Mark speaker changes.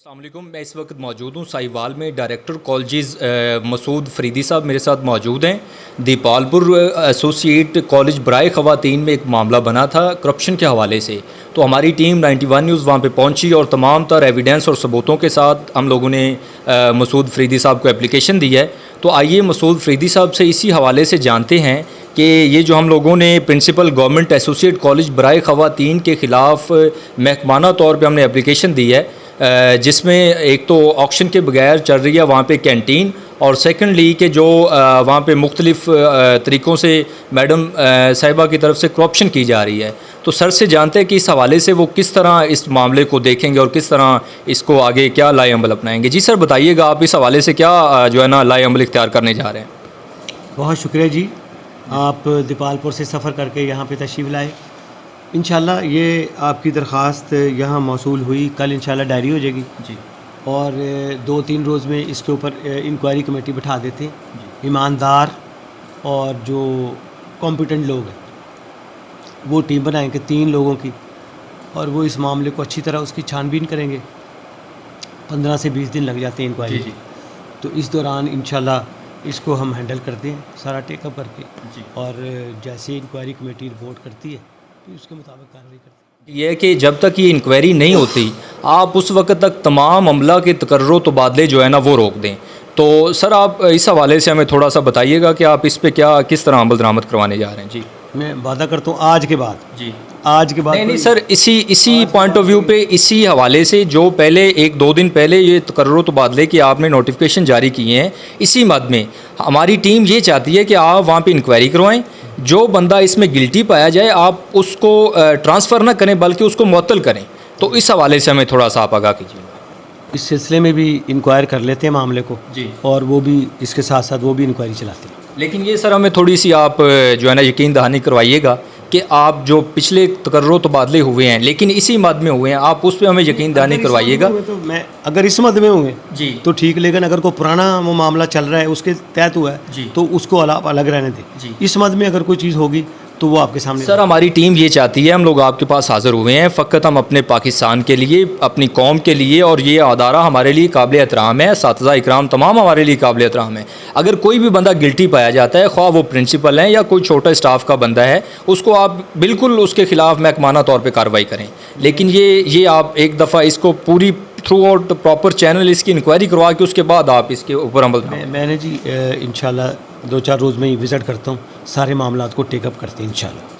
Speaker 1: السلام علیکم. میں اس وقت موجود ہوں ساہیوال میں. ڈائریکٹر کالجز مسعود فریدی صاحب میرے ساتھ موجود ہیں. دیپال پور ایسوسیٹ کالج برائے خواتین میں ایک معاملہ بنا تھا کرپشن کے حوالے سے, تو ہماری ٹیم 91 نیوز وہاں پہ پہنچی اور تمام تر ایویڈنس اور ثبوتوں کے ساتھ ہم لوگوں نے مسعود فریدی صاحب کو اپلیکیشن دی ہے. تو آئیے مسعود فریدی صاحب سے اسی حوالے سے جانتے ہیں کہ یہ جو ہم لوگوں نے پرنسپل گورنمنٹ ایسوسیٹ کالج برائے خواتین کے خلاف محکمانہ طور پہ ہم نے اپلیکیشن دی ہے, جس میں ایک تو آکشن کے بغیر چل رہی ہے وہاں پہ کینٹین, اور سیکنڈلی کہ جو وہاں پہ مختلف طریقوں سے میڈم صاحبہ کی طرف سے کرپشن کی جا رہی ہے. تو سر سے جانتے ہیں کہ اس حوالے سے وہ کس طرح اس معاملے کو دیکھیں گے اور کس طرح اس کو آگے کیا لائے عمل اپنائیں گے. جی سر بتائیے گا, آپ اس حوالے سے کیا جو ہے نا لائے عمل اختیار کرنے جا رہے ہیں؟
Speaker 2: بہت شکریہ جی, آپ دیپال پور سے سفر کر کے یہاں پہ تشریف لائے. انشاءاللہ یہ آپ کی درخواست یہاں موصول ہوئی, کل انشاءاللہ ڈائری ہو جائے گی
Speaker 1: جی,
Speaker 2: اور 2-3 روز میں اس کے اوپر انکوائری کمیٹی بٹھا دیتے ہیں. ایماندار اور جو کمپیٹنٹ لوگ ہیں وہ ٹیم بنائیں گے 3 لوگوں کی, اور وہ اس معاملے کو اچھی طرح اس کی چھان بین کریں گے. 15 سے 20 دن لگ جاتے ہیں انکوائری.
Speaker 1: جی,
Speaker 2: تو اس دوران انشاءاللہ اس کو ہم ہینڈل کرتے ہیں سارا ٹیک اپ کر کے, اور جیسے انکوائری کمیٹی رپورٹ کرتی ہے تو اس کے مطابق کارروائی کرتے ہیں.
Speaker 1: یہ ہے کہ جب تک یہ انکوائری نہیں ہوتی آپ اس وقت تک تمام عملہ کے تقرر و تبادلے جو ہے نا وہ روک دیں. تو سر آپ اس حوالے سے ہمیں تھوڑا سا بتائیے گا کہ آپ اس پہ کیا کس طرح عمل درآمد کروانے جا رہے ہیں. جی
Speaker 2: میں وعدہ کرتا ہوں آج کے بعد.
Speaker 1: جی
Speaker 2: آج کے بعد
Speaker 1: نہیں سر, اسی پوائنٹ آف ویو پہ اسی حوالے سے جو پہلے 1-2 دن پہلے یہ تقرر و تبادلے کی آپ نے نوٹیفیکیشن جاری کیے ہیں, اسی مد میں ہماری ٹیم یہ چاہتی ہے کہ آپ وہاں پہ انکوائری کروائیں. جو بندہ اس میں گلٹی پایا جائے آپ اس کو ٹرانسفر نہ کریں بلکہ اس کو معطل کریں. تو اس حوالے سے ہمیں تھوڑا سا آپ آگاہ کیجیے.
Speaker 2: اس سلسلے میں بھی انکوائر کر لیتے ہیں معاملے کو.
Speaker 1: جی,
Speaker 2: اور وہ بھی اس کے ساتھ ساتھ وہ بھی انکوائری چلاتے ہیں.
Speaker 1: لیکن یہ سر ہمیں تھوڑی سی آپ جو ہے نا یقین دہانی کروائیے گا کہ آپ جو پچھلے تقرر و تبادلے ہوئے ہیں لیکن اسی مد میں ہوئے ہیں, آپ اس پہ ہمیں یقین دہانی کروائیے گا.
Speaker 2: تو میں اگر اس مد میں ہوئے
Speaker 1: جی
Speaker 2: تو ٹھیک, لیکن اگر کوئی پرانا وہ معاملہ چل رہا ہے اس کے تحت ہوا ہے
Speaker 1: جی
Speaker 2: تو اس کو الگ رہنے دیں.
Speaker 1: جی,
Speaker 2: اس مد میں اگر کوئی چیز ہوگی تو وہ آپ کے سامنے.
Speaker 1: سر ہماری ٹیم یہ چاہتی ہے, ہم لوگ آپ کے پاس حاضر ہوئے ہیں فقط ہم اپنے پاکستان کے لیے, اپنی قوم کے لیے, اور یہ ادارہ ہمارے لیے قابل احترام ہے, اساتذہ اکرام تمام ہمارے لیے قابل احترام ہے. اگر کوئی بھی بندہ گلٹی پایا جاتا ہے, خواہ وہ پرنسپل ہیں یا کوئی چھوٹا اسٹاف کا بندہ ہے, اس کو آپ بالکل اس کے خلاف محکمانہ طور پہ کارروائی کریں. لیکن یہ آپ ایک دفعہ اس کو پوری تھرو آؤٹ پراپر چینل اس کی انکوائری کروا کے اس کے بعد آپ اس کے اوپر عمل.
Speaker 2: میں نے جی انشاءاللہ 2-4 روز میں ہی وزٹ کرتا ہوں, سارے معاملات کو ٹیک اپ کرتے ہیں انشاءاللہ.